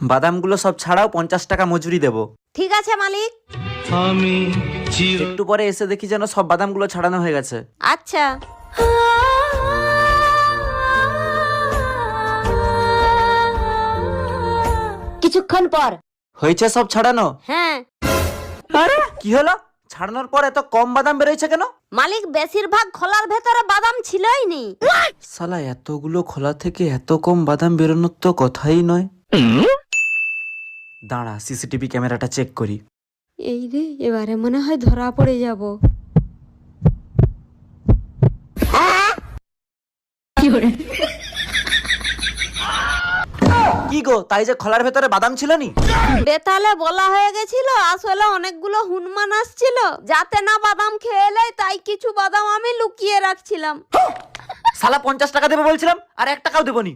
বাদামগুলো সব ছাড়াও 50 টাকা মজুরি দেবো। ঠিক আছে মালিক। একটু পরে এসে দেখি যেন সব বাদামগুলো ছাড়ানো হয়ে গেছে। আচ্ছা। কিছুক্ষণ পর। হয়েছে সব ছাড়ানো? হ্যাঁ। আরে কি হলো, ছাড়ানোর পর এত কম বাদাম বেরোইছে কেন? মালিক বেশিরভাগ খোলার ভেতরে বাদাম ছিলই নি। শালা এতগুলো খোলা থেকে এত কম বাদাম বেরোনোর তো কথাই নয়। দাঁড়া সিসিটিভি ক্যামেরাটা চেক করি। এই রে, এবারে মনে হয় ধরা পড়ে যাব। কি গো, তাই যে খোলার ভেতরে বাদাম ছিল নি? বেতালে বলা হয়ে গেছিল, আসলে অনেকগুলো হুনমান আসছিল যাতে না বাদাম খেয়ে এলে, তাই কিছু বাদাম আমি লুকিয়ে রাখছিলাম। শালা 50 টাকা দেবো বলছিলাম আর 1 টাকাও দেবো নি।